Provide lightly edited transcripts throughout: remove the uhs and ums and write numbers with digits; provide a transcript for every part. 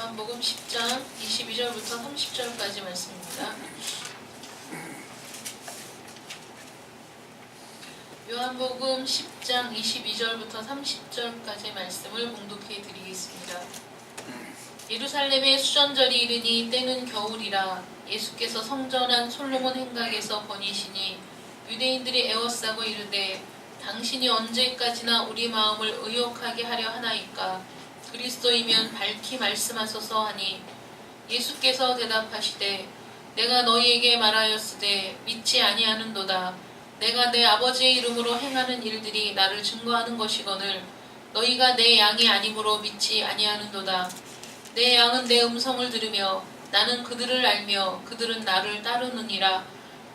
요한복음 10장 22절부터 30절까지 말씀입니다. 요한복음 10장 22절부터 30절까지 말씀을 봉독해 드리겠습니다. 예루살렘에 수전절이 이르니 때는 겨울이라 예수께서 성전한 솔로몬 행각에서 거니시니 유대인들이 애워싸고 이르되 당신이 언제까지나 우리 마음을 의혹하게 하려 하나이까 그리스도이면 밝히 말씀하소서 하니 예수께서 대답하시되 내가 너희에게 말하였으되 믿지 아니하는도다. 내가 내 아버지의 이름으로 행하는 일들이 나를 증거하는 것이거늘 너희가 내 양이 아니므로 믿지 아니하는도다. 내 양은 내 음성을 들으며 나는 그들을 알며 그들은 나를 따르느니라.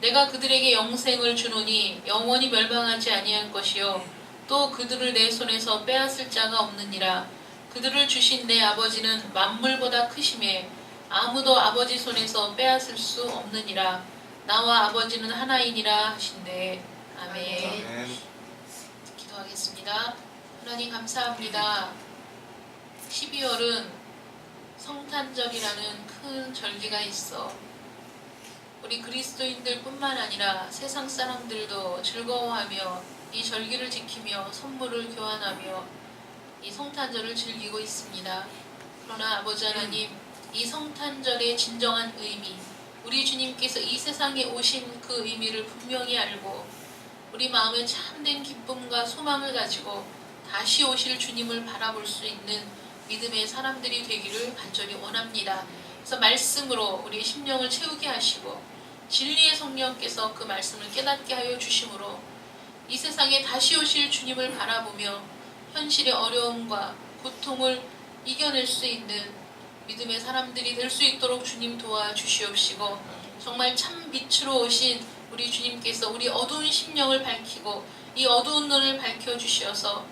내가 그들에게 영생을 주노니 영원히 멸망하지 아니할 것이요 또 그들을 내 손에서 빼앗을 자가 없느니라. 그들을 주신 내 아버지는 만물보다 크심에 아무도 아버지 손에서 빼앗을 수 없느니라. 나와 아버지는 하나이니라 하신대. 아멘. 기도하겠습니다. 하나님 감사합니다. 12월은 성탄절이라는 큰 절기가 있어 우리 그리스도인들 뿐만 아니라 세상 사람들도 즐거워하며 이 절기를 지키며 선물을 교환하며 이 성탄절을 즐기고 있습니다. 그러나 아버지 하나님, 이 성탄절의 진정한 의미, 우리 주님께서 이 세상에 오신 그 의미를 분명히 알고 우리 마음에 참된 기쁨과 소망을 가지고 다시 오실 주님을 바라볼 수 있는 믿음의 사람들이 되기를 간절히 원합니다. 그래서 말씀으로 우리 심령을 채우게 하시고 진리의 성령께서 그 말씀을 깨닫게 하여 주심으로 이 세상에 다시 오실 주님을 바라보며 현실의 어려움과 고통을 이겨낼 수 있는 믿음의 사람들이 될 수 있도록 주님 도와주시옵시고 정말 참 빛으로 오신 우리 주님께서 우리 어두운 심령을 밝히고 이 어두운 눈을 밝혀주셔서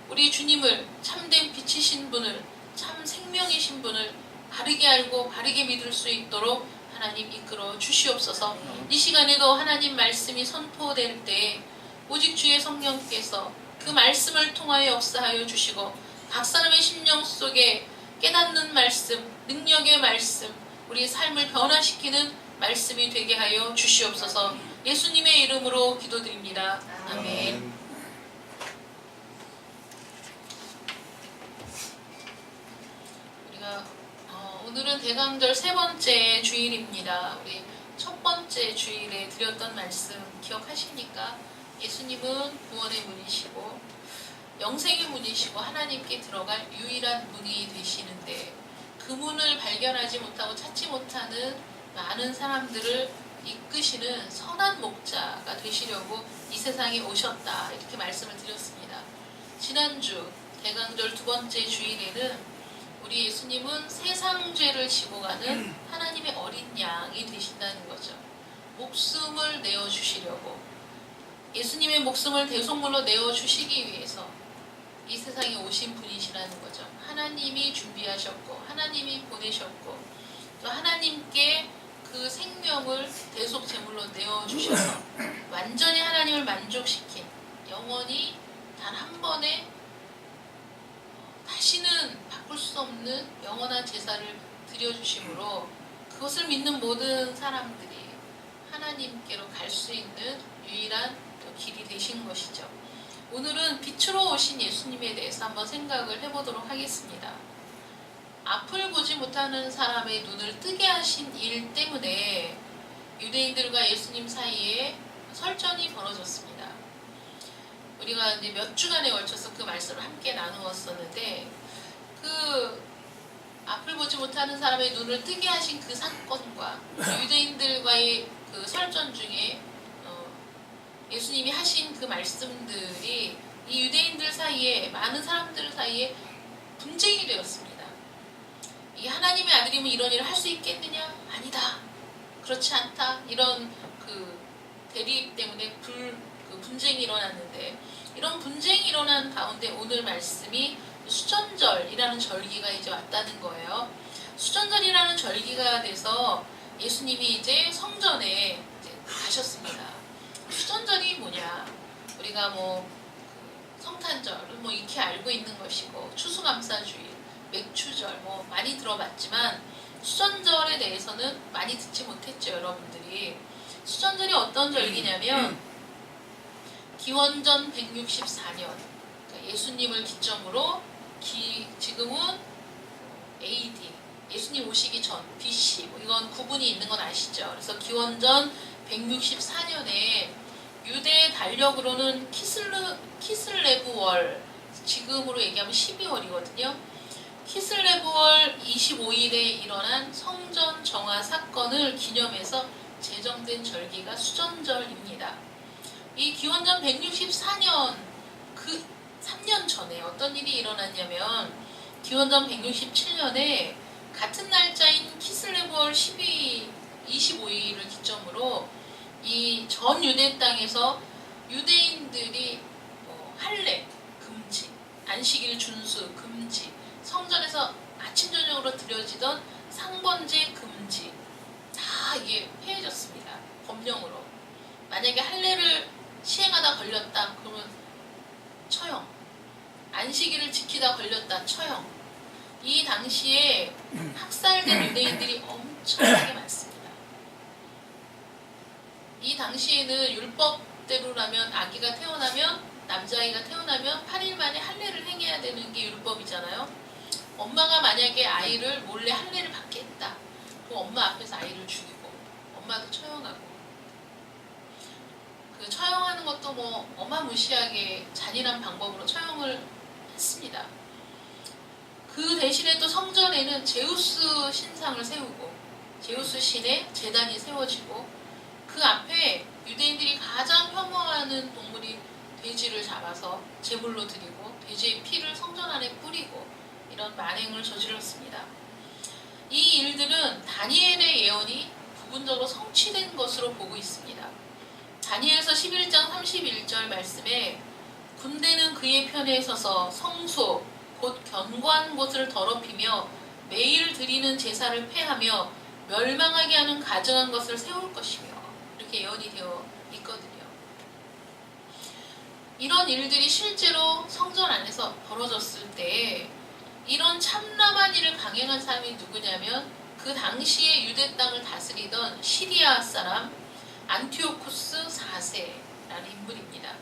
우리 주님을 참된 빛이신 분을 참 생명이신 분을 바르게 알고 바르게 믿을 수 있도록 하나님 이끌어 주시옵소서. 이 시간에도 하나님 말씀이 선포될 때 오직 주의 성령께서 그 말씀을 통하여 역사하여 주시고 각 사람의 심령 속에 깨닫는 말씀, 능력의 말씀, 우리 삶을 변화시키는 말씀이 되게 하여 주시옵소서. 예수님의 이름으로 기도드립니다. 아멘. 우리가 오늘은 대강절 세 번째 주일입니다. 우리 첫 번째 주일에 드렸던 말씀 기억하십니까? 예수님은 구원의 문이시고 영생의 문이시고 하나님께 들어갈 유일한 문이 되시는데 그 문을 발견하지 못하고 찾지 못하는 많은 사람들을 이끄시는 선한 목자가 되시려고 이 세상에 오셨다 이렇게 말씀을 드렸습니다. 지난주 대강절 두 번째 주일에는 우리 예수님은 세상 죄를 지고 가는 하나님의 어린 양이 되신다는 거죠. 목숨을 내어주시려고 예수님의 목숨을 대속물로 내어주시기 위해서 이 세상에 오신 분이시라는 거죠. 하나님이 준비하셨고 하나님이 보내셨고 또 하나님께 그 생명을 대속 제물로 내어주셔서 완전히 하나님을 만족시킨 영원히 단 한 번에 다시는 바꿀 수 없는 영원한 제사를 드려주심으로 그것을 믿는 모든 사람들이 하나님께로 갈 수 있는 유일한 길이 되신 것이죠. 오늘은 빛으로 오신 예수님에 대해서 한번 생각을 해보도록 하겠습니다. 앞을 보지 못하는 사람의 눈을 뜨게 하신 일 때문에 유대인들과 예수님 사이에 설전이 벌어졌습니다. 우리가 이제 몇 주간에 걸쳐서 그 말씀을 함께 나누었었는데 그 앞을 보지 못하는 사람의 눈을 뜨게 하신 그 사건과 유대인들과의 그 설전 중에 예수님이 하신 그 말씀들이 이 유대인들 사이에 많은 사람들 사이에 분쟁이 되었습니다. 이 하나님의 아들이면 이런 일을 할 수 있겠느냐? 아니다. 그렇지 않다. 이런 그 대립 때문에 분쟁이 일어났는데 이런 분쟁이 일어난 가운데 오늘 말씀이 수전절이라는 절기가 이제 왔다는 거예요. 수전절이라는 절기가 돼서 예수님이 이제 성전에 이제 가셨습니다. 수전절이 뭐냐? 우리가 성탄절은 이렇게 알고 있는 것이고 추수감사주일, 맥추절 뭐 많이 들어봤지만 수전절에 대해서는 많이 듣지 못했죠, 여러분들이. 수전절이 어떤 절기냐면 기원전 164년, 그러니까 예수님을 기점으로 지금은 AD, 예수님 오시기 전 BC, 뭐 이건 구분이 있는 건 아시죠? 그래서 기원전 164년에 유대 달력으로는 키슬레브월, 지금으로 얘기하면 12월이거든요. 키슬레브월 25일에 일어난 성전 정화 사건을 기념해서 제정된 절기가 수전절입니다. 이 기원전 164년 그 3년 전에 어떤 일이 일어났냐면 기원전 167년에 같은 날짜인 키슬레브월 25일을 기점으로 이 전 유대 땅에서 유대인들이 할례 금지, 안식일 준수 금지, 성전에서 아침 저녁으로 드려지던 상번제 금지, 다 이게 해해졌습니다. 법령으로. 만약에 할례를 시행하다 걸렸다 그러면 처형, 안식일을 지키다 걸렸다 처형. 이 당시에 학살된 유대인들이 엄청나게 많습니다. 이 당시에는 율법대로라면 아기가 태어나면, 남자아이가 태어나면 8일 만에 할례를 행해야 되는 게 율법이잖아요. 엄마가 만약에 아이를 몰래 할례를 받게 했다, 그럼 엄마 앞에서 아이를 죽이고 엄마도 처형하고, 그 처형하는 것도 뭐 어마무시하게 잔인한 방법으로 처형을 했습니다. 그 대신에 또 성전에는 제우스 신상을 세우고 제우스 신의 제단이 세워지고, 그 앞에 유대인들이 가장 혐오하는 동물이 돼지를 잡아서 제물로 드리고 돼지의 피를 성전 안에 뿌리고 이런 만행을 저질렀습니다. 이 일들은 다니엘의 예언이 부분적으로 성취된 것으로 보고 있습니다. 다니엘서 11장 31절 말씀에 군대는 그의 편에 서서 성소 곧 견고한 곳을 더럽히며 매일 드리는 제사를 폐하며 멸망하게 하는 가증한 것을 세울 것이며, 이렇게 예언이 되어 있거든요. 이런 일들이 실제로 성전 안에서 벌어졌을 때 이런 참남한 일을 강행한 사람이 누구냐면 그 당시에 유대 땅을 다스리던 시리아 사람 안티오쿠스 4세라는 인물입니다.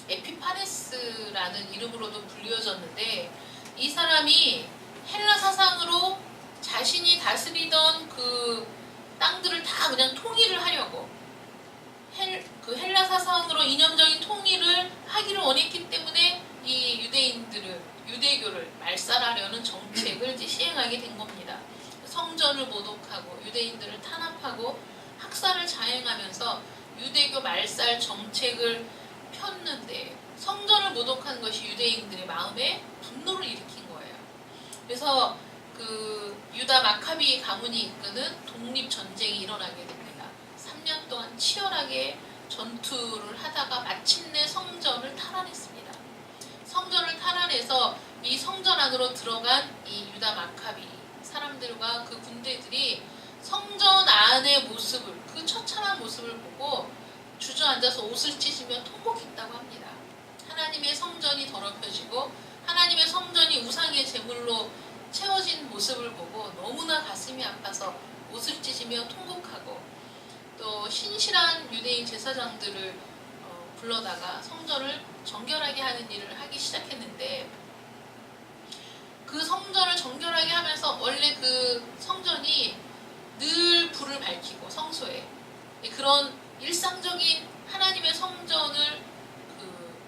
에피파네스라는 이름으로도 불리워졌는데, 이 사람이 헬라 사상으로 자신이 다스리던 그 땅들을 다 그냥 통일을 하려고, 그 헬라 사상으로 이념적인 통일을 하기를 원했기 때문에 이 유대교를 말살하려는 정책을 이제 시행하게 된 겁니다. 성전을 모독하고 유대인들을 탄압하고 학살을 자행하면서 유대교 말살 정책을 폈는데, 성전을 모독한 것이 유대인들의 마음에 분노를 일으킨 거예요. 그래서 그 유다 마카비 가문이 이끄는 독립전쟁이 일어나게 됩니다. 3년 동안 치열하게 전투를 하다가 마침내 성전을 탈환했습니다. 성전을 탈환해서 이 성전 안으로 들어간 이 유다 마카비 사람들과 그 군대들이 성전 안의 모습을, 그 처참한 모습을 보고 주저앉아서 옷을 찢으며 통곡했다고 합니다. 하나님의 성전이 더럽혀지고 하나님의 성전이 우상의 제물로 채워진 모습을 보고 너무나 가슴이 아파서 옷을 찢으며 통곡하고, 또 신실한 유대인 제사장들을 불러다가 성전을 정결하게 하는 일을 하기 시작했는데, 그 성전을 정결하게 하면서 원래 그 성전이 늘 불을 밝히고 성소에 그런 일상적인 하나님의 성전을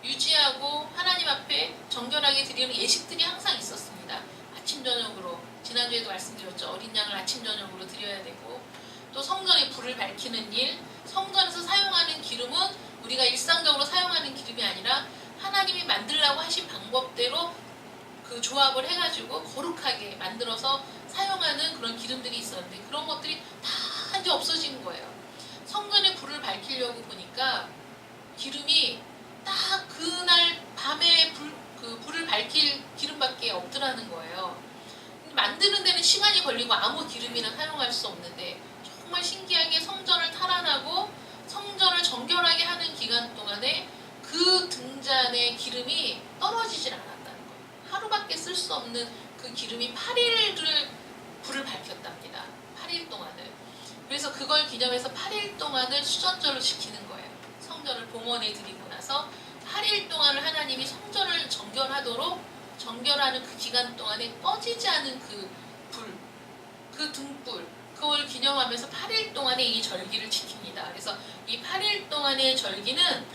유지하고 하나님 앞에 정결하게 드리는 예식들이 항상 있었습니다. 아침 저녁으로, 지난주에도 말씀드렸죠. 어린 양을 아침 저녁으로 드려야 되고, 또 성전에 불을 밝히는 일, 성전에서 사용하는 기름은 우리가 일상적으로 사용하는 기름이 아니라 하나님이 만들라고 하신 방법대로 그 조합을 해가지고 거룩하게 만들어서 사용하는 그런 기름들이 있었는데, 그런 것들이 다 이제 없어진 거예요. 성전에 불을 밝히려고 보니까 기름이 딱 그날 밤에 불을 밝힐 기름밖에 없더라는 거예요. 만드는 데는 시간이 걸리고 아무 기름이나 사용할 수 없는데, 정말 신기하게 성전을 탈환하고 성전을 정결하게 하는 기간 동안에 그 등잔의 기름이 떨어지질 않았다는 거예요. 하루밖에 쓸 수 없는 그 기름이 8일을 불을 밝혔답니다. 8일 동안을. 그래서 그걸 기념해서 8일 동안을 수전절로 지키는 거예요. 성전을 봉헌해 드리고 나서 8일 동안을 하나님이 성전을 정결하는 그 기간 동안에 꺼지지 않은 그 불, 그 등불, 그걸 기념하면서 8일 동안의 이 절기를 지킵니다. 그래서 이 8일 동안의 절기는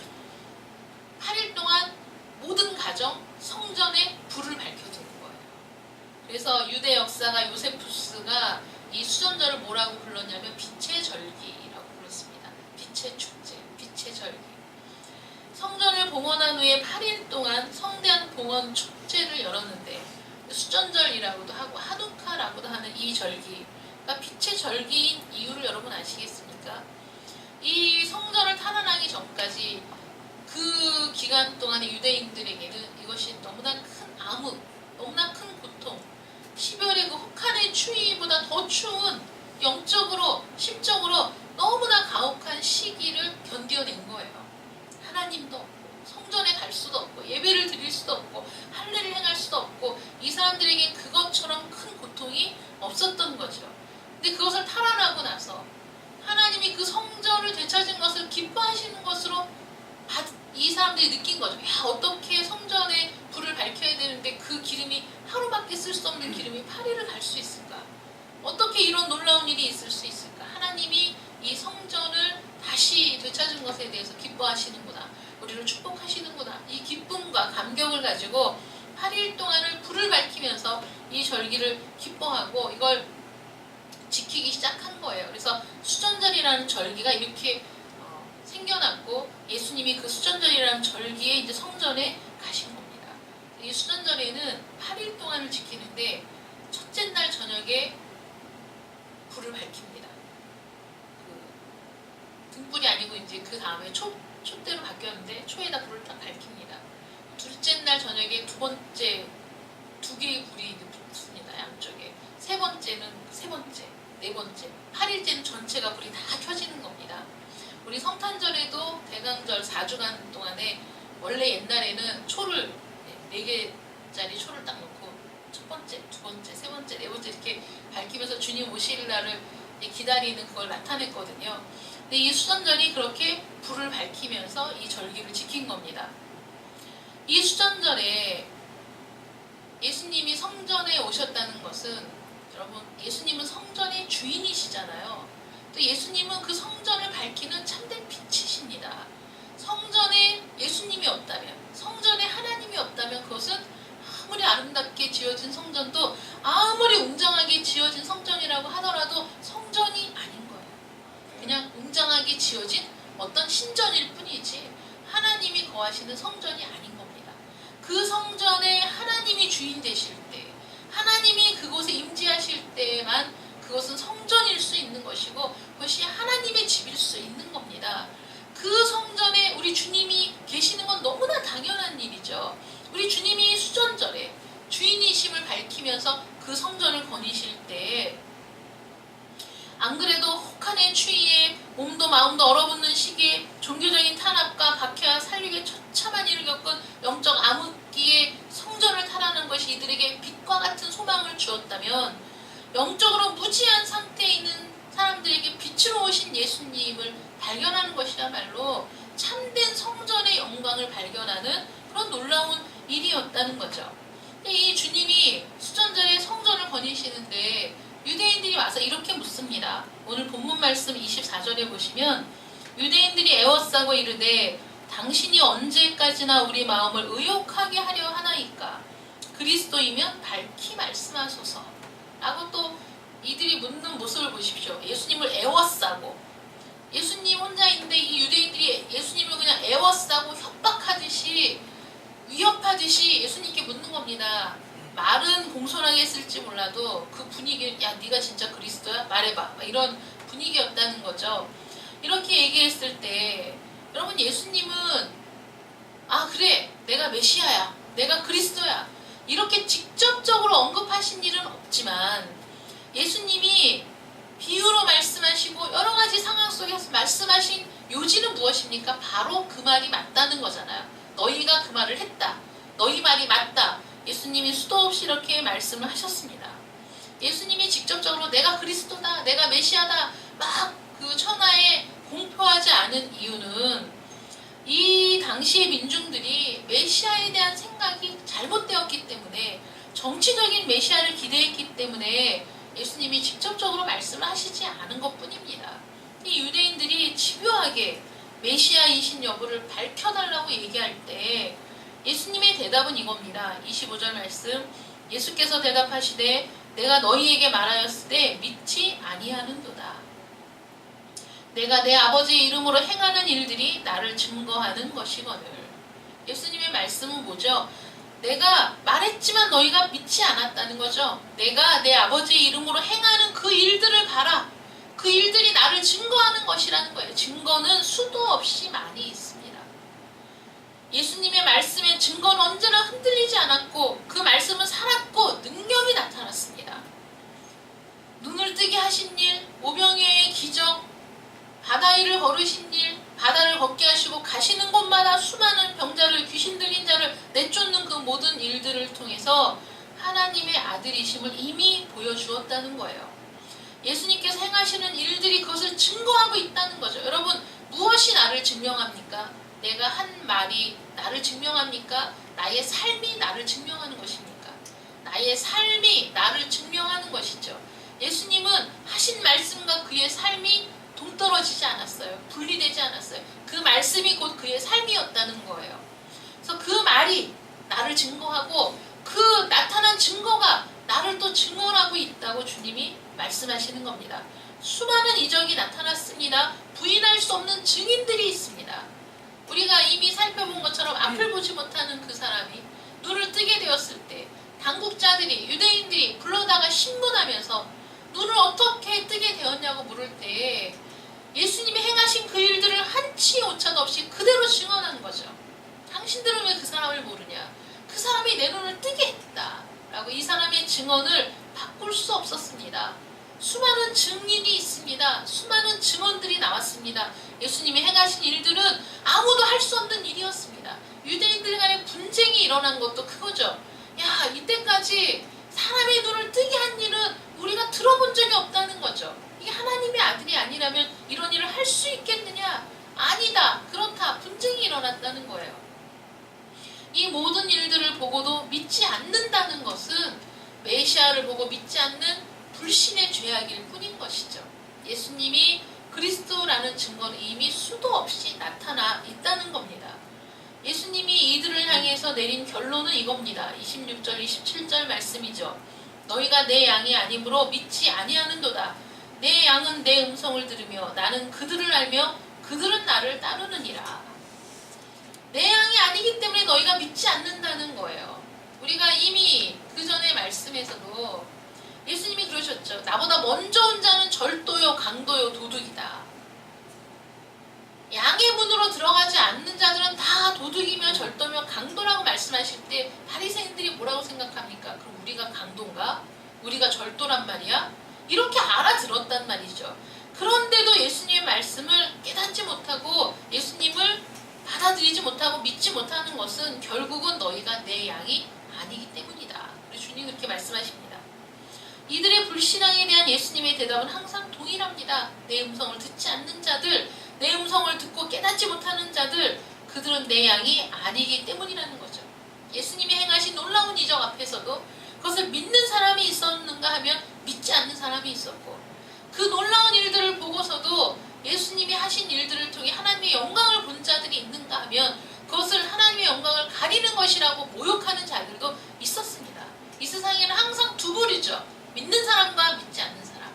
8일 동안 모든 가정 성전에 불을 밝혀주는 거예요. 그래서 유대 역사가 요세푸스가 이 수전절을 뭐라고 불렀냐면 빛의 절기라고 불렀습니다. 빛의 축제, 빛의 절기. 성전을 봉헌한 후에 8일 동안 성대한 봉헌 축제를 열었는데 수전절이라고도 하고 하누카라고도 하는 이 절기가 빛의 절기인 이유를 여러분 아시겠습니까? 이 성전을 탈환하기 전까지 그 기간 동안의 유대인들에게는 이것이 너무나 큰 암흑, 너무나 큰 고통, 12월의 그 혹한의 추위보다 더 추운 영적으로, 심적으로 너무나 가혹한 시기를 견뎌낸 거예요. 하나님도 없고, 성전에 갈 수도 없고, 예배를 드릴 수도 없고, 할례를 행할 수도 없고, 이 사람들에게 그것처럼 큰 고통이 없었던 거죠. 근데 그것을 탈환하고 나서 하나님이 그 성전을 되찾은 것을 기뻐하시는 것으로 이 사람들이 느낀 거죠. 야, 어떻게 성전에 불을 밝혀야 되는데 그 기름이 하루밖에 쓸 수 없는 기름이 8일을 갈 수 있을까? 어떻게 이런 놀라운 일이 있을 수 있을까? 하나님이 이 성전을 다시 되찾은 것에 대해서 기뻐하시는구나. 우리를 축복하시는구나. 이 기쁨과 감격을 가지고 8일 동안을 불을 밝히면서 이 절기를 기뻐하고 이걸 지키기 시작한 거예요. 그래서 수전절이라는 절기가 이렇게 생겨났고 예수님이 그 수전절이라는 절기에 이제 성전에 가신 겁니다. 이 수전절에는 8일 동안을 지키는데 첫째 날 저녁에 불을 밝힙니다. 그 등불이 아니고 이제 그 다음에 촛대로 바뀌었는데 초에다 불을 딱 밝힙니다. 둘째 날 저녁에 두 개의 불이 붙습니다. 양쪽에. 세 번째는 세 번째, 네 번째, 8일째는 전체가 불이 다 켜지는 겁니다. 우리 성탄절에도 대강절 4주간 동안에 원래 옛날에는 초를 4개짜리 초를 딱 놓고 첫 번째, 두 번째, 세 번째, 네 번째 이렇게 밝히면서 주님 오실 날을 기다리는 그걸 나타냈거든요. 근데 이 수전절이 그렇게 불을 밝히면서 이 절기를 지킨 겁니다. 이 수전절에 예수님이 성전에 오셨다는 것은 여러분 예수님은 성전의 주인이시잖아요. 또 예수님은 그 성전을 밝히는 참된 빛이십니다. 성전에 예수님이 없다면, 성전에 하나님이 없다면 그것은 아무리 아름답게 지어진 성전도 아무리 웅장하게 지어진 성전이라고 하더라도 성전이 아닌 거예요. 그냥 웅장하게 지어진 어떤 신전일 뿐이지 하나님이 거하시는 성전이 아닌 겁니다. 그 성전에 하나님이 주인 되실 때, 하나님이 그곳에 임재하실 때만 그것은 성전일 수 있는 것이고 그것이 하나님의 집일 수 있는 겁니다. 그 성전에 우리 주님이 계시는 건 너무나 당연한 일이죠. 우리 주님이 수전절에 주인이심을 밝히면서 그 성전을 거니실 때 안 그래도 혹한의 추위에 몸도 마음도 얼어붙는 시기에 종교적인 탄압과 박해와 살육의 처참한 일을 겪은 영적 암흑기에 성전을 탈환하는 것이 이들에게 빛과 같은 소망을 주었다면 영적으로 무지한 상태에 있는 사람들에게 빛으로 오신 예수님을 발견하는 것이야말로 참된 성전의 영광을 발견하는 그런 놀라운 일이었다는 거죠. 이 주님이 수전절에 성전을 거니시는데 유대인들이 와서 이렇게 묻습니다. 오늘 본문 말씀 24절에 보시면 유대인들이 애워싸고 이르되 당신이 언제까지나 우리 마음을 의욕하게 하려 하나이까? 그리스도이면 밝히 말씀하소서. 라고 또 이들이 묻는 모습을 보십시오. 예수님을 애워싸고 예수님 혼자 있는데 이 유대인들이 예수님을 그냥 애워싸고 협박하듯이 위협하듯이 예수님께 묻는 겁니다. 말은 공손하게 했을지 몰라도 그 분위기, 야 네가 진짜 그리스도야? 말해봐. 이런 분위기였다는 거죠. 이렇게 얘기했을 때 여러분 예수님은 아 그래 내가 메시아야, 내가 그리스도야 이렇게 직접적으로 언급하신 일은 없지만 예수님이 비유로 말씀하시고 여러 가지 상황 속에서 말씀하신 요지는 무엇입니까? 바로 그 말이 맞다는 거잖아요. 너희가 그 말을 했다. 너희 말이 맞다. 예수님이 수도 없이 이렇게 말씀을 하셨습니다. 예수님이 직접적으로 내가 그리스도다, 내가 메시아다 막 그 천하에 공표하지 않은 이유는 이 당시의 민중들이 메시아에 대한 생각이 잘못되었기 때문에, 정치적인 메시아를 기대했기 때문에 예수님이 직접적으로 말씀을 하시지 않은 것뿐입니다. 이 유대인들이 집요하게 메시아이신 여부를 밝혀달라고 얘기할 때 예수님의 대답은 이겁니다. 25절 말씀, 예수께서 대답하시되 내가 너희에게 말하였을 때 믿지 아니하는도다. 내가 내 아버지의 이름으로 행하는 일들이 나를 증거하는 것이거늘. 예수님의 말씀은 뭐죠? 내가 말했지만 너희가 믿지 않았다는 거죠. 내가 내 아버지의 이름으로 행하는 그 일들을 봐라. 그 일들이 나를 증거하는 것이라는 거예요. 증거는 수도 없이 많이 있습니다. 예수님의 말씀의 증거는 언제나 흔들리지 않았고 그 말씀은 살았고 능력이 나타났습니다. 눈을 뜨게 하신 일, 오병이어의 기적, 바다 위를 걸으신 일, 바다를 걷게 하시고 가시는 곳마다 수많은 병자를, 귀신 들린 자를 내쫓는 그 모든 일들을 통해서 하나님의 아들이심을 이미 보여주었다는 거예요. 예수님께서 행하시는 일들이 그것을 증거하고 있다는 거죠. 여러분, 무엇이 나를 증명합니까? 내가 한 말이 나를 증명합니까? 나의 삶이 나를 증명하는 것입니까? 나의 삶이 나를 증명하는 것이죠. 예수님은 하신 말씀과 그의 삶이 동떨어지지 않았어요. 분리되지 않았어요. 그 말씀이 곧 그의 삶이었다는 거예요. 그래서 그 말이 나를 증거하고 그 나타난 증거가 나를 또 증언하고 있다고 주님이 말씀하시는 겁니다. 수많은 이적이 나타났습니다. 부인할 수 없는 증인들이 있습니다. 우리가 이미 살펴본 것처럼 앞을 보지 못하는 그 사람이 눈을 뜨게 되었을 때 당국자들이, 유대인들이 불러다가 신문하면서 눈을 어떻게 뜨게 되었냐고 물을 때 예수님이 행하신 그 일들을 한치 오차도 없이 그대로 증언한 거죠. 당신들은 왜 그 사람을 모르냐? 그 사람이 내 눈을 뜨게 했다 라고 이 사람의 증언을 바꿀 수 없었습니다. 수많은 증인이 있습니다. 수많은 증언들이 나왔습니다. 예수님이 행하신 일들은 아무도 할 수 없는 일이었습니다. 유대인들 간의 분쟁이 일어난 것도 그거죠. 야, 이때까지 사람의 눈을 뜨게 한 일은 우리가 들어본 적이 없다는 거죠. 이게 하나님의 아들이 아니라면 이런 일을 할 수 있겠느냐? 아니다. 그렇다. 분쟁이 일어났다는 거예요. 이 모든 일들을 보고도 믿지 않는다는 것은 메시아를 보고 믿지 않는 불신의 죄악일 뿐인 것이죠. 예수님이 그리스도라는 증거는 이미 수도 없이 나타나 있다는 겁니다. 예수님이 이들을 향해서 내린 결론은 이겁니다. 26절, 27절 말씀이죠. 너희가 내 양이 아니므로 믿지 아니하는도다. 내 양은 내 음성을 들으며 나는 그들을 알며 그들은 나를 따르느니라. 내 양이 아니기 때문에 너희가 믿지 않는다는 거예요. 우리가 이미 그 전에 말씀에서도 예수님이 그러셨죠. 나보다 먼저 온 자는 절도요, 강도요, 도둑이다. 양의 문으로 들어가지 않는 자들은 다 도둑이며 절도며 강도라고 말씀하실 때 바리새인들이 뭐라고 생각합니까? 그럼 우리가 강도인가? 우리가 절도란 말이야? 이렇게 알아들었단 말이죠. 그런데도 예수님의 말씀을 깨닫지 못하고 예수님을 받아들이지 못하고 믿지 못하는 것은 결국은 너희가 내 양이 아니기 때문이다. 우리 주님 그렇게 말씀하십니다. 이들의 불신앙에 대한 예수님의 대답은 항상 동일합니다. 내 음성을 듣지 않는 자들, 내 음성을 듣고 깨닫지 못하는 자들, 그들은 내 양이 아니기 때문이라는 거죠. 예수님이 행하신 놀라운 이적 앞에서도 그것을 믿는 사람이 있었는가 하면 믿지 않는 사람이 있었고, 그 놀라운 일들을 보고서도 예수님이 하신 일들을 통해 하나님의 영광을 본 자들이 있는가 하면 그것을 하나님의 영광을 가리는 것이라고 모욕하는 자들도 있었습니다. 이 세상에는 항상 두 부류죠. 믿는 사람과 믿지 않는 사람.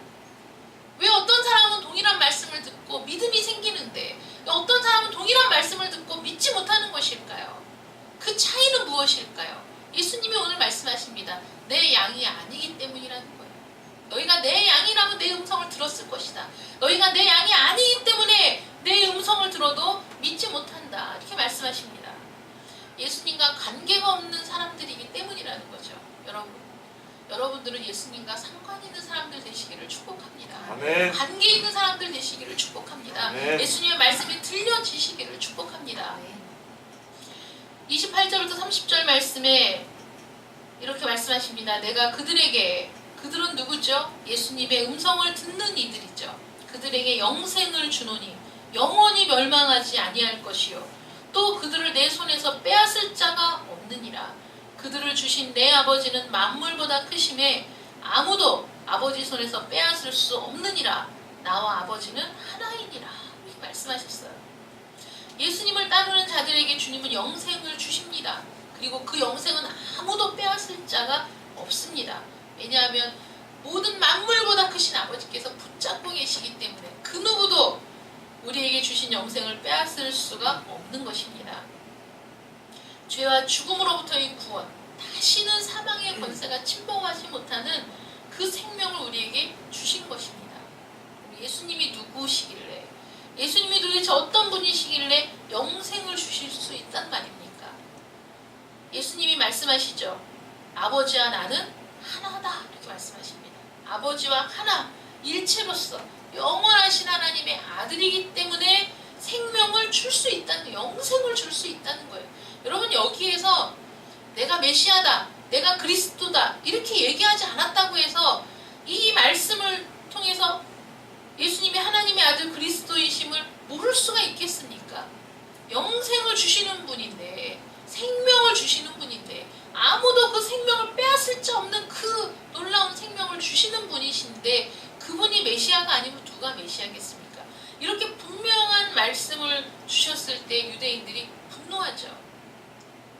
왜 어떤 사람은 동일한 말씀을 듣고 믿음이 생기는데 어떤 사람은 동일한 말씀을 듣고 믿지 못하는 것일까요? 그 차이는 무엇일까요? 예수님이 오늘 말씀하십니다. 내 양이 아니기 때문이라는 거예요. 너희가 내 양이라면 내 음성을 들었을 것이다. 너희가 내 양이 아니기 때문에 내 음성을 들어도 믿지 못한다. 이렇게 말씀하십니다. 예수님과 관계가 없는 사람들이기 때문이라는 거죠. 여러분들은 예수님과 상관 있는 사람들 되시기를 축복합니다. 아멘. 관계 있는 사람들 되시기를 축복합니다. 아멘. 예수님의 말씀이 들려지시기를 축복합니다. 28절부터 30절 말씀에 이렇게 말씀하십니다. 내가 그들은 누구죠? 예수님의 음성을 듣는 이들이죠. 그들에게 영생을 주노니 영원히 멸망하지 아니할 것이요 또 그들을 내 손에서 빼앗을 자가 없느니라. 그들을 주신 내 아버지는 만물보다 크심에 아무도 아버지 손에서 빼앗을 수 없느니라. 나와 아버지는 하나이니라. 이렇게 말씀하셨어요. 예수님을 따르는 자들에게 주님은 영생을 주십니다. 그리고 그 영생은 아무도 빼앗을 자가 없습니다. 왜냐하면 모든 만물보다 크신 아버지께서 붙잡고 계시기 때문에 그 누구도 우리에게 주신 영생을 빼앗을 수가 없는 것입니다. 죄와 죽음으로부터의 구원, 다시는 사망의 권세가 침범하지 못하는 그 생명을 우리에게 주신 것입니다. 예수님이 누구시길래, 예수님이 도대체 어떤 분이시길래 영생을 주실 수 있단 말입니까? 예수님이 말씀하시죠. 아버지와 나는 하나다 이렇게 말씀하십니다. 아버지와 하나, 일체로서 영원하신 하나님의 아들이기 때문에 생명을 줄 수 있다는, 영생을 줄 수 있다는 거예요. 여러분, 여기에서 내가 메시아다, 내가 그리스도다 이렇게 얘기하지 않았다고 해서 이 말씀을 통해서 예수님이 하나님의 아들 그리스도이심을 모를 수가 있겠습니까? 영생을 주시는 분인데, 생명을 주시는 분인데, 아무도 그 생명을 빼앗을 자 없는 그 놀라운 생명을 주시는 분이신데 그분이 메시아가 아니면 누가 메시아겠습니까? 이렇게 분명한 말씀을 주셨을 때 유대인들이 분노하죠.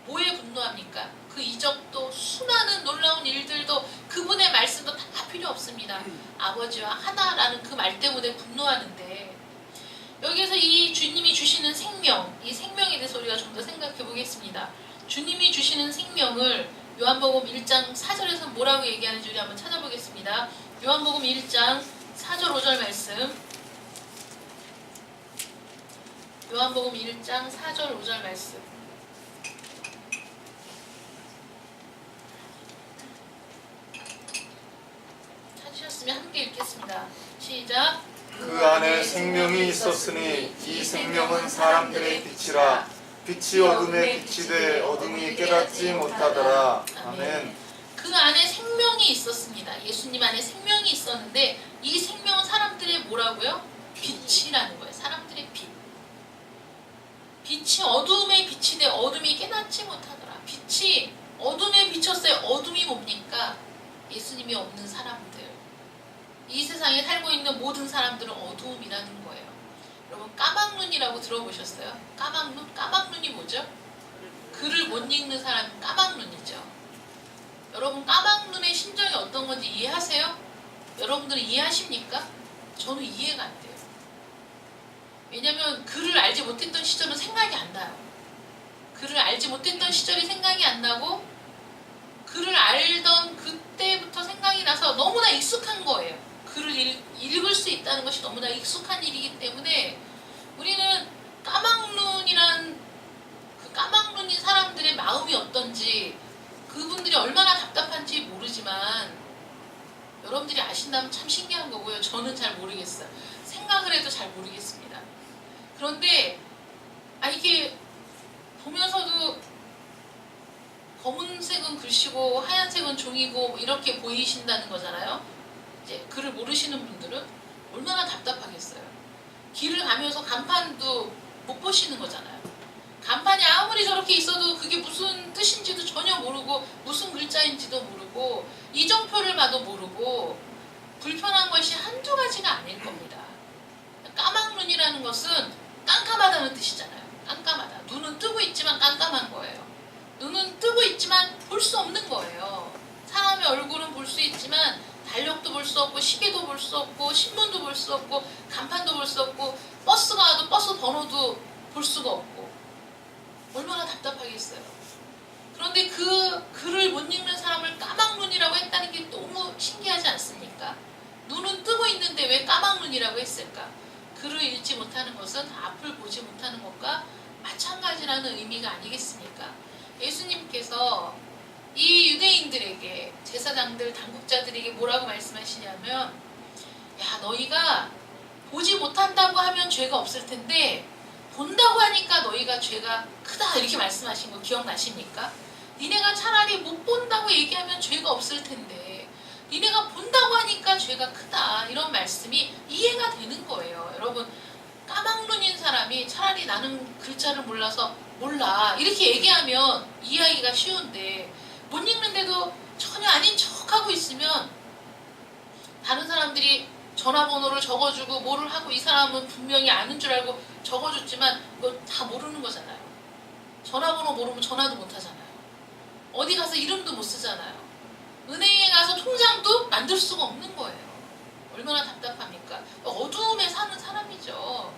뭐에 분노합니까? 그 이적도 수많은 놀라운 일들도 그분의 말씀도 다 필요 없습니다. 아버지와 하나라는 그 말 때문에 분노하는데, 여기에서 이 주님이 주시는 생명, 이 생명에 대해서 우리가 좀 더 생각해 보겠습니다. 주님이 주시는 생명을 요한복음 1장 4절에서 뭐라고 얘기하는지 우리 한번 찾아보겠습니다. 요한복음 1장 4절 5절 말씀, 요한복음 1장 4절 5절 말씀. 찾으셨으면 함께 읽겠습니다. 시작. 그 안에 생명이 있었으니 이 생명은 사람들의 빛이라. 빛이 어둠에 비치되 어둠이 깨닫지 못하더라. 아멘. 그 안에 생명이 있었습니다. 예수님 안에 생명이 있었는데 이 생명은 사람들의 뭐라고요? 빛이라는 거예요. 사람들의 빛. 빛이 어둠에 비치되 어둠이 깨닫지 못하더라. 빛이 어둠에 비쳤어요. 어둠이 뭡니까? 예수님이 없는 사람들. 이 세상에 살고 있는 모든 사람들은 어두움이라는 거예요. 여러분, 까막눈이라고 들어보셨어요? 까막눈? 까막눈이 뭐죠? 글을 못 읽는 사람은 까막눈이죠. 여러분, 까막눈의 심정이 어떤 건지 이해하세요? 여러분들은 이해하십니까? 저는 이해가 안 돼요. 왜냐면 글을 알지 못했던 시절은 생각이 안 나요. 글을 알지 못했던 시절이 생각이 안 나고 글을 알던 그때부터 생각이 나서 너무나 익숙한 거예요. 글을 읽을 수 있다는 것이 너무나 익숙한 일이기 때문에 우리는 까막눈이란 그 까막눈인 사람들의 마음이 어떤지, 그분들이 얼마나 답답한지 모르지만 여러분들이 아신다면 참 신기한 거고요. 저는 잘 모르겠어요. 생각을 해도 잘 모르겠습니다. 그런데 이게 보면서도 검은색은 글씨고 하얀색은 종이고 이렇게 보이신다는 거잖아요. 이제 글을 모르시는 분들은 얼마나 답답하겠어요. 길을 가면서 간판도 못 보시는 거잖아요. 간판이 아무리 저렇게 있어도 그게 무슨 뜻인지도 전혀 모르고 무슨 글자인지도 모르고 이정표를 봐도 모르고 불편한 것이 한두 가지가 아닐 겁니다. 까막눈이라는 것은 깜깜하다는 뜻이잖아요. 깜깜하다. 눈은 뜨고 있지만 깜깜한 거예요. 눈은 뜨고 있지만 볼 수 없는 거예요. 사람의 얼굴은 볼 수 있지만 달력도 볼 수 없고 시계도 볼 수 없고 신문도 볼 수 없고 간판도 볼 수 없고 버스가 와도 버스 번호도 볼 수가 없고 얼마나 답답하겠어요. 그런데 그 글을 못 읽는 사람을 까막눈이라고 했다는 게 너무 신기하지 않습니까? 눈은 뜨고 있는데 왜 까막눈이라고 했을까? 글을 읽지 못하는 것은 앞을 보지 못하는 것과 마찬가지라는 의미가 아니겠습니까? 예수님께서 이 유대인들에게, 제사장들, 당국자들에게 뭐라고 말씀하시냐면, 야, 너희가 보지 못한다고 하면 죄가 없을 텐데 본다고 하니까 너희가 죄가 크다 이렇게 말씀하신 거 기억나십니까? 니네가 차라리 못 본다고 얘기하면 죄가 없을 텐데 니네가 본다고 하니까 죄가 크다. 이런 말씀이 이해가 되는 거예요. 여러분, 까막눈인 사람이 차라리 나는 글자를 몰라서 몰라 이렇게 얘기하면 이해하기가 쉬운데, 못 읽는데도 전혀 아닌 척하고 있으면 다른 사람들이 전화번호를 적어주고 뭐를 하고 이 사람은 분명히 아는 줄 알고 적어줬지만 이거 다 모르는 거잖아요. 전화번호 모르면 전화도 못 하잖아요. 어디 가서 이름도 못 쓰잖아요. 은행에 가서 통장도 만들 수가 없는 거예요. 얼마나 답답합니까? 어두움에 사는 사람이죠.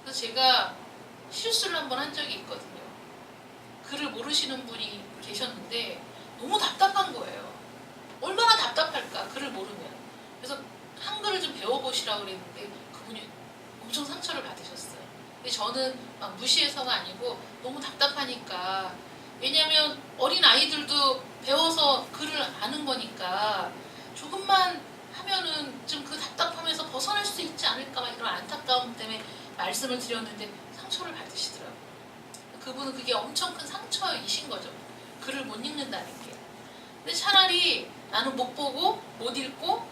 그래서 제가 실수를 한번 한 적이 있거든요. 글을 모르시는 분이 계셨는데 너무 답답한 거예요. 얼마나 답답할까, 글을 모르면. 그래서 한글을 좀 배워보시라고 그랬는데 그분이 엄청 상처를 받으셨어요. 근데 저는 막 무시해서가 아니고 너무 답답하니까, 왜냐면 어린 아이들도 배워서 글을 아는 거니까 조금만 하면은 좀 그 답답함에서 벗어날 수 있지 않을까, 막 이런 안타까움 때문에 말씀을 드렸는데 상처를 받으시더라고요. 그분은 그게 엄청 큰 상처이신 거죠. 글을 못 읽는다는 게. 근데 차라리 나는 못 보고 못 읽고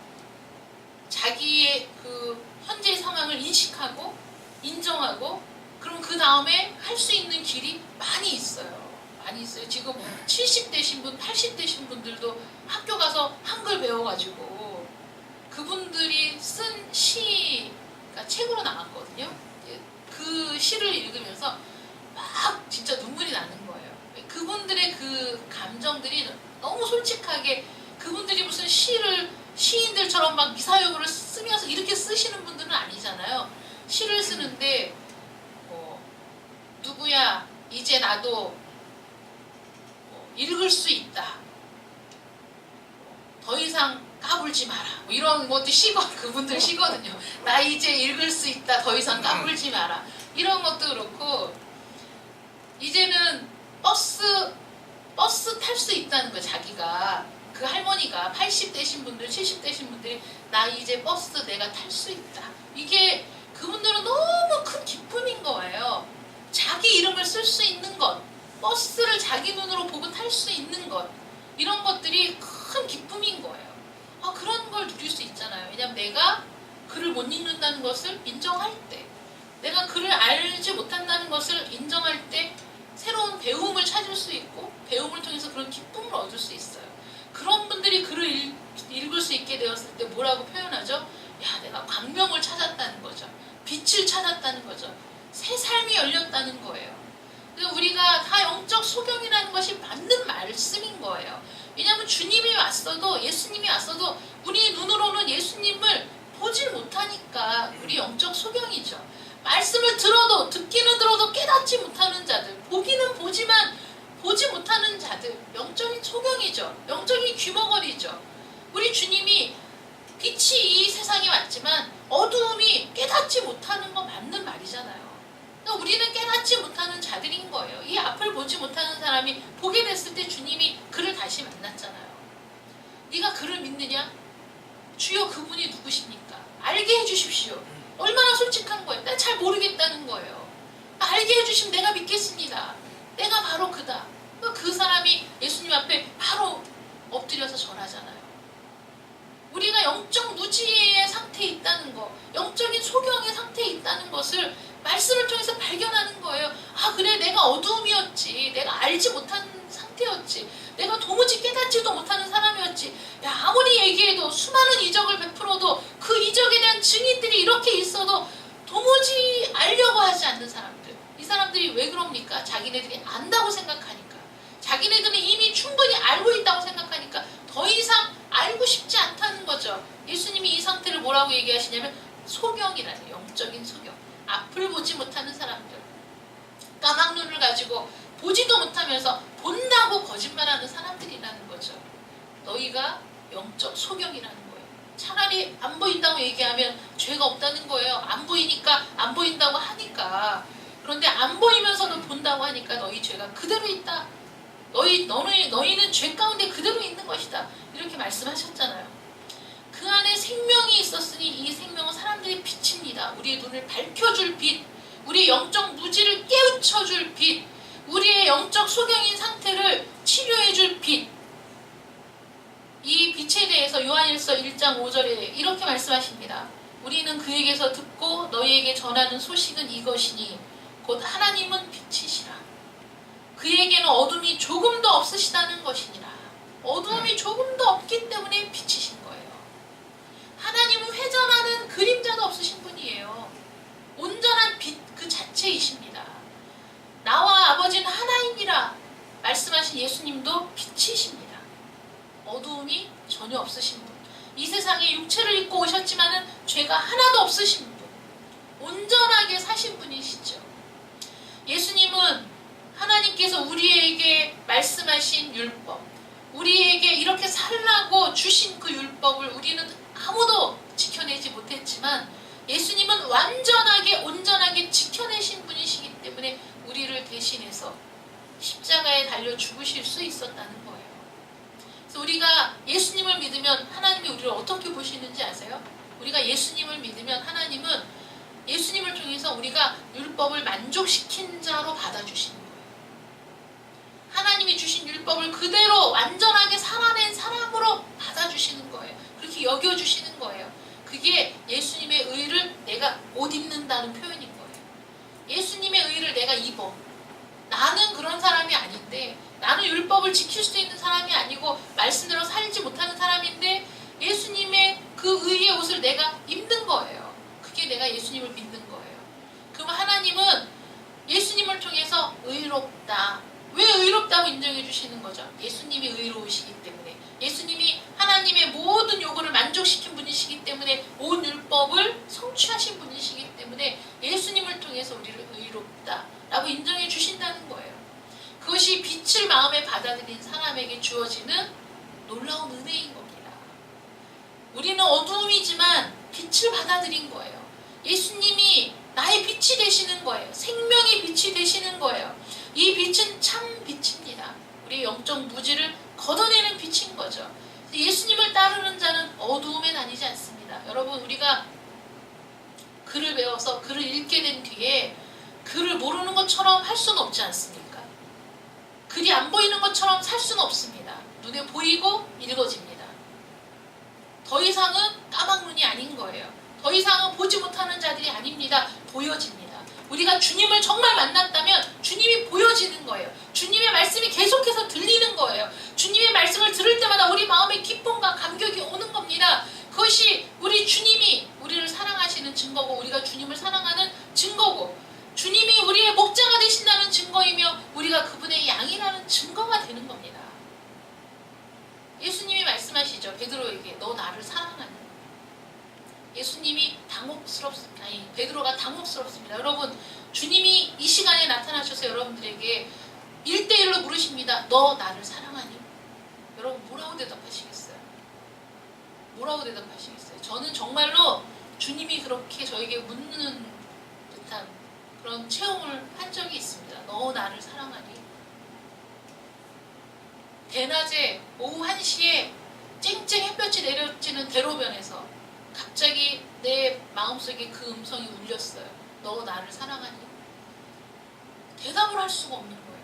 자기의 그 현재 상황을 인식하고 인정하고, 그럼 그 다음에 할 수 있는 길이 많이 있어요. 많이 있어요. 지금 70대신 분, 80대신 분들도 학교 가서 한글 배워가지고 그분들이 쓴 시가 책으로 나왔거든요. 그 시를 읽으면서 막 진짜 눈물이 나는 거예요. 그분들의 그 감정들이 너무 솔직하게, 그분들이 무슨 시를 시인들처럼 막 미사여구를 쓰면서 이렇게 쓰시는 분들은 아니잖아요. 시를 쓰는데 누구야 이제 나도 읽을 수 있다, 더 이상 까불지 마라, 뭐 이런 것도 그분들 시거든요. 나 이제 읽을 수 있다, 더 이상 까불지 마라, 이런 것도 그렇고, 이제는 버스 탈 수 있다는 거예요. 자기가, 그 할머니가 80대신 분들, 70대신 분들이 나 이제 버스 내가 탈 수 있다, 이게 그분들은 너무 큰 기쁨인 거예요. 자기 이름을 쓸 수 있는 것, 버스를 자기 눈으로 보고 탈 수 있는 것, 이런 것들이 큰 기쁨인 거예요. 그런 걸 누릴 수 있잖아요. 왜냐면 내가 글을 못 읽는다는 것을 인정할 때, 내가 글을 알지 못한다는 것을 인정할 때 새로운 배움을 찾을 수 있고, 배움을 통해서 그런 기쁨을 얻을 수 있어요. 그런 분들이 글을 읽을 수 있게 되었을 때 뭐라고 표현하죠? 야, 내가 광명을 찾았다는 거죠. 빛을 찾았다는 거죠. 새 삶이 열렸다는 거예요. 그래서 우리가 다 영적 소경이라는 것이 맞는 말씀인 거예요. 왜냐하면 주님이 왔어도, 예수님이 왔어도 우리 눈으로는 예수님을 보질 못하니까 우리 영적 소경이죠. 말씀을 들어도, 듣기는 들어도 깨닫지 못하는 자들, 보기는 보지만 보지 못하는 자들, 영적인 소경이죠. 영적인 귀머거리죠. 우리 주님이 빛이 이 세상에 왔지만 어두움이 깨닫지 못하는 건 맞는 말이잖아요. 그러니까 우리는 깨닫지 못하는 자들인 거예요. 이 앞을 보지 못하는 사람이 보게 됐을 때 주님이 그를 다시 만났잖아요. 네가 그를 믿느냐? 주여 그분이 누구십니까? 알게 해주십시오. 얼마나 솔직한 거예요. 난 잘 모르겠다는 거예요. 알게 해주시면 내가 믿겠습니다. 내가 바로 그다. 그 사람이 예수님 앞에 바로 엎드려서 절하잖아요. 우리가 영적 무지의 상태에 있다는 거, 영적인 소경의 상태에 있다는 것을 말씀을 통해서 발견하는 거예요. 그래, 내가 어두움이었지, 내가 알지 못한 상태였지, 내가 도무지 깨닫지도 못하는 사람이었지. 아무리 얘기해도, 수많은 이적을 베풀어도, 그 이적에 대한 증인들이 이렇게 있어도 도무지 알려고 하지 않는 사람들, 이 사람들이 왜 그럽니까? 자기네들이 안다고 생각하니까, 자기네들은 이미 충분히 알고 있다고 생각하니까 더 이상 알고 싶지 않다는 거죠. 예수님이 이 상태를 뭐라고 얘기하시냐면 소경이라는, 영적인 소경, 앞을 보지 못하는 사람들, 까막눈을 가지고 보지도 못하면서 본다고 거짓말하는 사람들이라는 거죠. 너희가 영적 소경이라는 거예요. 차라리 안 보인다고 얘기하면 죄가 없다는 거예요. 안 보이니까, 안 보인다고 하니까. 그런데 안 보이면서도 본다고 하니까 너희 죄가 그대로 있다. 너희는 죄 가운데 그대로 있는 것이다. 이렇게 말씀하셨잖아요. 그 안에 생명이 있었으니 이 생명은 사람들의 빛입니다. 우리의 눈을 밝혀줄 빛, 우리의 영적 무지를 깨우쳐줄 빛, 우리의 영적 소경인 상태를 치료해줄 빛, 이 빛에 대해서 요한일서 1장 5절에 이렇게 말씀하십니다. 우리는 그에게서 듣고 너희에게 전하는 소식은 이것이니 곧 하나님은 빛이시라. 그에게는 어둠이 조금도 없으시다는 것이니라. 어둠이 조금도 없기 때문에 빛이신 거예요. 하나님은 회전하는 그림자도 없으신 분이에요. 온전한 빛 그 자체이십니다. 나와 아버지는 하나이니라 말씀하신 예수님도 빛이십니다. 어두움이 전혀 없으신 분. 이 세상에 육체를 입고 오셨지만은 죄가 하나도 없으신 분. 온전하게 사신 분이시죠. 예수님은 하나님께서 우리에게 말씀하신 율법, 우리에게 이렇게 살라고 주신 그 율법을 우리는 아무도 지켜내지 못했지만 예수님은 완전하게 온전하게 지켜내신 분이시기 때문에 우리를 대신해서 십자가에 달려 죽으실 수 있었다는 거예요. 그래서 우리가 예수님을 믿으면 하나님이 우리를 어떻게 보시는지 아세요? 우리가 예수님을 믿으면 하나님은 예수님을 통해서 우리가 율법을 만족시킨 자로 받아주시는 거예요. 하나님이 주신 율법을 그대로 완전하게 살아낸 사람으로 받아주시는 거예요. 그렇게 여겨주시는 거예요. 그게 예수님의 의를 내가 못 입는다는 표현인 거예요. 예수님의 의를 내가 입어. 나는 그런 사람이 아닌데, 나는 율법을 지킬 수 있는 사람이 아니고 말씀대로 살지 못하는 사람인데 예수님의 그 의의 옷을 내가 입는 거예요. 그게 내가 예수님을 믿는 거예요. 그럼 하나님은 예수님을 통해서 의롭다. 왜 의롭다고 인정해 주시는 거죠? 예수님이 의로우시기 때문에. 예수님이 하나님의 모든 요구를 만족시킨 분이시기 때문에 온 율법을 성취하신 분이시기 때문에 예수님을 통해서 우리를 의롭다 라고 인정해 주신다는 거예요. 그것이 빛을 마음에 받아들인 사람에게 주어지는 놀라운 은혜인 겁니다. 우리는 어두움이지만 빛을 받아들인 거예요. 예수님이 나의 빛이 되시는 거예요. 생명의 빛이 되시는 거예요. 이 빛은 참 빛입니다. 우리의 영적 무지를 걷어내는 빛인 거죠. 예수님을 따르는 자는 어두움에 다니지 않습니다. 여러분, 우리가 글을 배워서 글을 읽게 된 뒤에 글을 모르는 것처럼 할 수는 없지 않습니까? 글이 안 보이는 것처럼 살 수는 없습니다. 눈에 보이고 읽어집니다. 더 이상은 까막눈이 아닌 거예요. 더 이상은 보지 못하는 자들이 아닙니다. 보여집니다. 우리가 주님을 정말 만났다면 주님이 보여지는 거예요. 주님의 말씀이 계속해서 들리는 거예요. 주님의 말씀을 들을 때마다 우리 마음에 기쁨과 감격이 오는 겁니다. 그것이 우리 주님이 우리를 사랑하시는 증거고, 우리가 주님을 사랑하는 증거고, 주님이 우리의 목자가 되신다는 증거이며 우리가 그분의 양이라는 증거가 되는 겁니다. 예수님이 말씀하시죠. 베드로에게 너 나를 사랑하니? 예수님이 베드로가 당혹스럽습니다. 여러분, 주님이 이 시간에 나타나셔서 여러분들에게 1대1로 물으십니다. 너 나를 사랑하니? 여러분, 뭐라고 대답하시겠어요? 뭐라고 대답하시겠어요? 저는 정말로 주님이 그렇게 저에게 묻는 듯한 그런 체험을 한 적이 있습니다. 너 나를 사랑하니? 대낮에 오후 1시에 쨍쨍 햇볕이 내려지는 대로변에서 갑자기 내 마음속에 그 음성이 울렸어요. 너 나를 사랑하니? 대답을 할 수가 없는 거예요.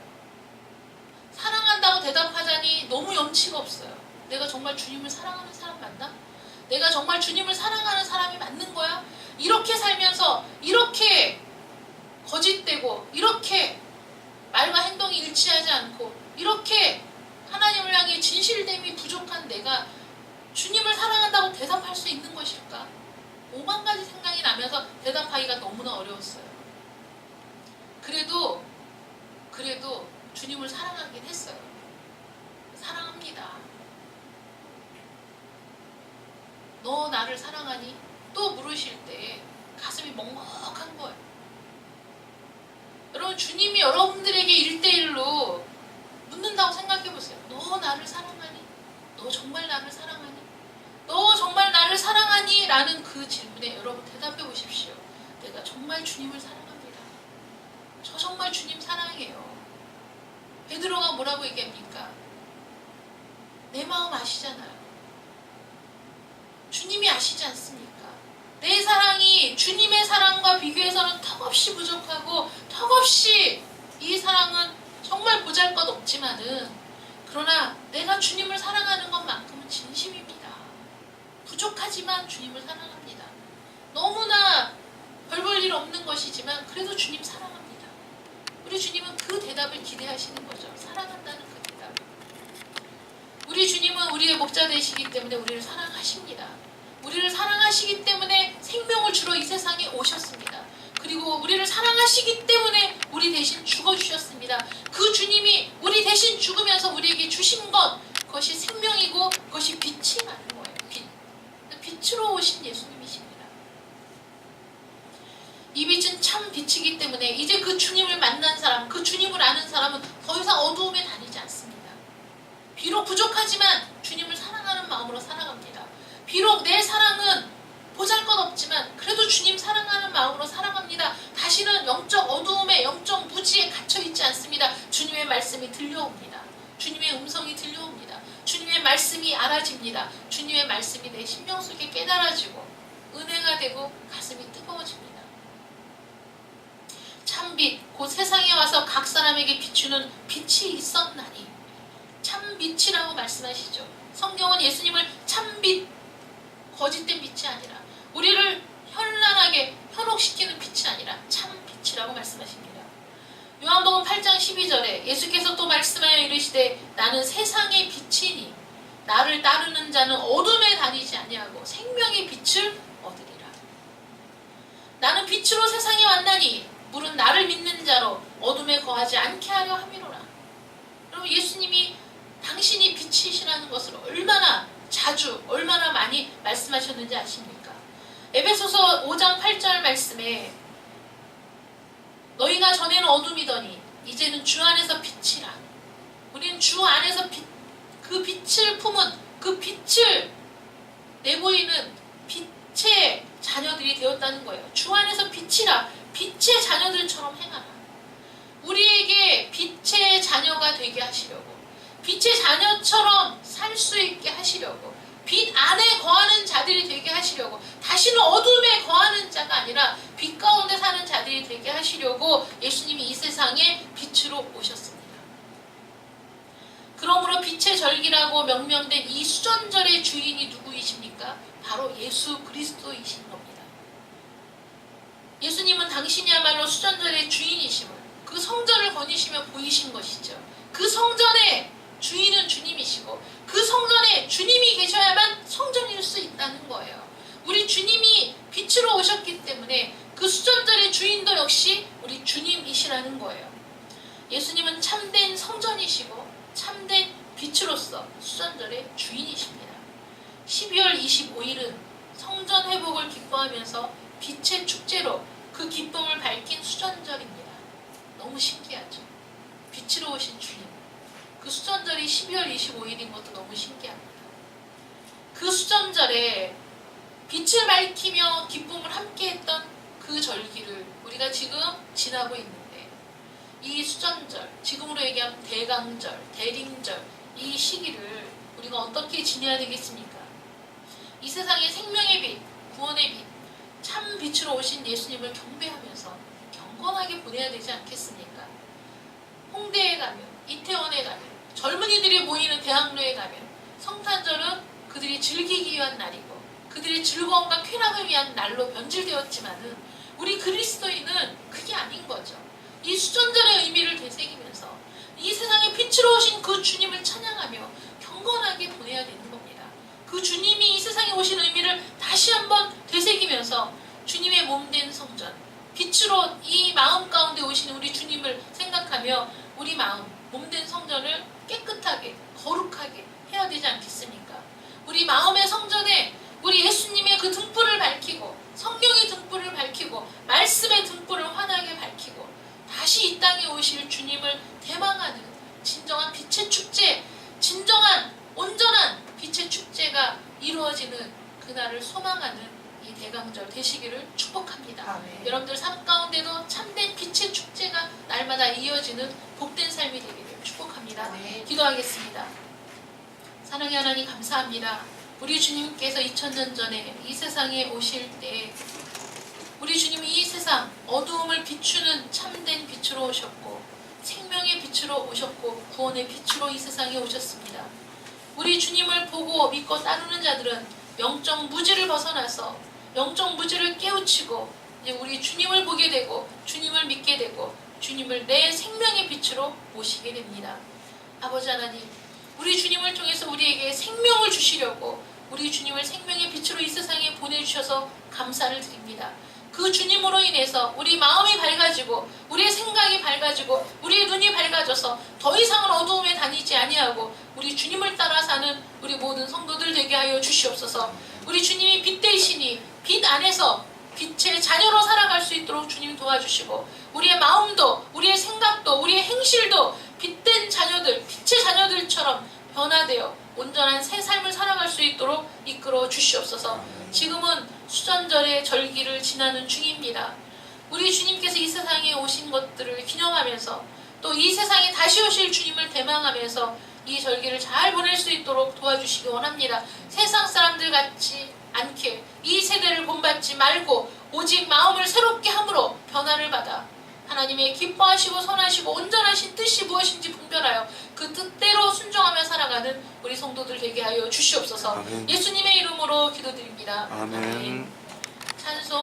사랑한다고 대답하자니 너무 염치가 없어요. 내가 정말 주님을 사랑하는 사람 맞나? 내가 정말 주님을 사랑하는 사람이 맞는 거야? 이렇게 살면서 이렇게 거짓되고 이렇게 말과 행동이 일치하지 않고 이렇게 하나님을 향해 진실됨이 부족한 내가 주님을 사랑한다고 대답할 수 있는 것일까? 5만 가지 생각이 나면서 대답하기가 너무나 어려웠어요. 그래도 주님을 사랑하긴 했어요. 사랑합니다. 너 나를 사랑하니? 또 물으실 때 가슴이 먹먹한 거예요. 여러분, 주님이 여러분들에게 1대1로 묻는다고 생각해보세요. 너 나를 사랑하니? 너 정말 나를 사랑하니? 너 정말 나를 사랑하니? 라는 그 질문에 여러분 대답해 보십시오. 내가 정말 주님을 사랑합니다. 저 정말 주님 사랑해요. 베드로가 뭐라고 얘기합니까? 내 마음 아시잖아요. 주님이 아시지 않습니까? 내 사랑이 주님의 사랑과 비교해서는 턱없이 부족하고 턱없이 이 사랑은 정말 보잘것없지만은 그러나 내가 주님을 사랑하는 것만큼은 진심입니다. 부족하지만 주님을 사랑합니다. 너무나 별 볼 일 없는 것이지만 그래도 주님 사랑합니다. 우리 주님은 그 대답을 기대하시는 거죠. 사랑한다는 그 대답. 우리 주님은 우리의 목자 되시기 때문에 우리를 사랑하십니다. 우리를 사랑하시기 때문에 생명을 주러 이 세상에 오셨습니다. 그리고 우리를 사랑하시기 때문에 우리 대신 죽어주셨습니다. 그 주님이 우리 대신 죽으면서 우리에게 주신 것, 그것이 생명이고 그것이 빛이라는 거예요. 빛. 빛으로 오신 예수님이십니다. 이 빛은 참 빛이기 때문에 이제 그 주님을 만난 사람, 그 주님을 아는 사람은 더 이상 어두움에 다니지 않습니다. 비록 부족하지만 주님을 사랑하는 마음으로 살아갑니다. 비록 내 사랑은 보잘것없지만 그래도 주님 사랑하는 마음으로 살아갑니다. 다시는 영적 어두움에, 영적 무지에 갇혀있지 않습니다. 주님의 말씀이 들려옵니다. 주님의 음성이 들려옵니다. 주님의 말씀이 알아집니다. 주님의 말씀이 내 심령 속에 깨달아지고 은혜가 되고 가슴이 뜨거워집니다. 참빛, 곧 세상에 와서 각 사람에게 비추는 빛이 있었나니. 참빛이라고 말씀하시죠. 성경은 예수님을 참빛, 거짓된 빛이 아니라 우리를 현란하게 현혹시키는 빛이 아니라 참빛이라고 말씀하십니다. 요한복음 8장 12절에 예수께서 또 말씀하여 이르시되 나는 세상의 빛이니 나를 따르는 자는 어둠에 다니지 아니하고 생명의 빛을 얻으리라. 나는 빛으로 세상에 왔나니 물은 나를 믿는 자로 어둠에 거하지 않게 하려 함이로라. 여러분, 예수님이 당신이 빛이시라는 것을 얼마나 자주, 얼마나 많이 말씀하셨는지 아십니까? 에베소서 5장 8절 말씀에 너희가 전에는 어둠이더니 이제는 주 안에서 빛이라. 우리는 주 안에서 그 빛을 품은, 그 빛을 내보이는 빛의 자녀들이 되었다는 거예요. 주 안에서 빛이라. 빛의 자녀들처럼 행하라. 우리에게 빛의 자녀가 되게 하시려고, 빛의 자녀처럼 살 수 있게 하시려고, 빛 안에 거하는 자들이 되게 하시려고, 다시는 어둠에 거하는 자가 아니라 빛 가운데 사는 자들이 되게 하시려고 예수님이 이 세상에 빛으로 오셨습니다. 그러므로 빛의 절기라고 명명된 이 수전절의 주인이 누구이십니까? 바로 예수 그리스도이신 겁니다. 예수님은 당신이야말로 수전절의 주인이심을 그 성전을 거니시며 보이신 것이죠. 그 성전의 주인은 주님이시고 그 성전에 주님이 계셔야만 성전일 수 있다는 거예요. 우리 주님이 빛으로 오셨기 때문에 그 수전절의 주인도 역시 우리 주님이시라는 거예요. 예수님은 참된 성전이시고 참된 빛으로서 수전절의 주인이십니다. 12월 25일은 성전 회복을 기뻐하면서 빛의 축제로 그 기쁨을 밝힌 수전절입니다. 너무 신기하죠. 빛으로 오신 주님. 그 수전절이 12월 25일인 것도 너무 신기합니다. 그 수전절에 빛을 밝히며 기쁨을 함께했던 그 절기를 우리가 지금 지나고 있는데, 이 수전절, 지금으로 얘기하면 대강절, 대림절, 이 시기를 우리가 어떻게 지내야 되겠습니까? 이 세상의 생명의 빛, 구원의 빛, 참 빛으로 오신 예수님을 경배하면서 경건하게 보내야 되지 않겠습니까? 홍대에 가면, 이태원에 가면, 젊은이들이 모이는 대학로에 가면 성탄절은 그들이 즐기기 위한 날이고 그들의 즐거움과 쾌락을 위한 날로 변질되었지만은 우리 그리스도인은 그게 아닌 거죠. 이 수전절의 의미를 되새기면서 이 세상에 빛으로 오신 그 주님을 찬양하며 경건하게 보내야 되는 겁니다. 그 주님이 이 세상에 오신 의미를 다시 한번 되새기면서 주님의 몸된 성전, 빛으로 이 마음 가운데 오시는 우리 주님을 생각하며 우리 마음, 몸된 성전을 깨끗하게, 거룩하게 해야 되지 않겠습니까? 우리 마음의 성전에 우리 예수님의 그 등불을 밝히고, 성령의 등불을 밝히고, 말씀의 등불을 환하게 밝히고, 다시 이 땅에 오실 주님을 대망하는 진정한 빛의 축제, 진정한 온전한 빛의 축제가 이루어지는 그날을 소망하는 이 대강절 되시기를 축복합니다. 아멘. 여러분들 삶 가운데도 참된 빛의 축제가 날마다 이어지는 복된 삶이 되기를 축복합니다. 아멘. 기도하겠습니다. 사랑의 하나님, 감사합니다. 우리 주님께서 2000년 전에 이 세상에 오실 때 우리 주님이 이 세상 어두움을 비추는 참된 빛으로 오셨고, 생명의 빛으로 오셨고 구원의 빛으로 이 세상에 오셨습니다. 우리 주님을 보고 믿고 따르는 자들은 영적 무지를 벗어나서 영적 무지를 깨우치고 이제 우리 주님을 보게 되고 주님을 믿게 되고 주님을 내 생명의 빛으로 모시게 됩니다. 아버지 하나님, 우리 주님을 통해서 우리에게 생명을 주시려고 우리 주님을 생명의 빛으로 이 세상에 보내주셔서 감사를 드립니다. 그 주님으로 인해서 우리 마음이 밝아지고 우리의 생각이 밝아지고 우리의 눈이 밝아져서 더 이상은 어두움에 다니지 아니하고 우리 주님을 따라 사는 우리 모든 성도들 되게 하여 주시옵소서. 우리 주님이 빛 되시니 빛 안에서 빛의 자녀로 살아갈 수 있도록 주님 도와주시고 우리의 마음도 우리의 생각도 우리의 행실도 빛된 자녀들, 빛의 자녀들처럼 변화되어 온전한 새 삶을 살아갈 수 있도록 이끌어 주시옵소서. 지금은 수전절의 절기를 지나는 중입니다. 우리 주님께서 이 세상에 오신 것들을 기념하면서 또 이 세상에 다시 오실 주님을 대망하면서 이 절기를 잘 보낼 수 있도록 도와주시기 원합니다. 세상 사람들 같지 않게 이 세대를 본받지 말고 오직 마음을 새롭게 함으로 변화를 받아 하나님의 기뻐하시고 선하시고 온전하신 뜻이 무엇인지 분별하여 그 뜻대로 순종하며 살아가는 우리 성도들 되게 하여 주시옵소서. 아멘. 예수님의 이름으로 기도드립니다. 아멘. 찬송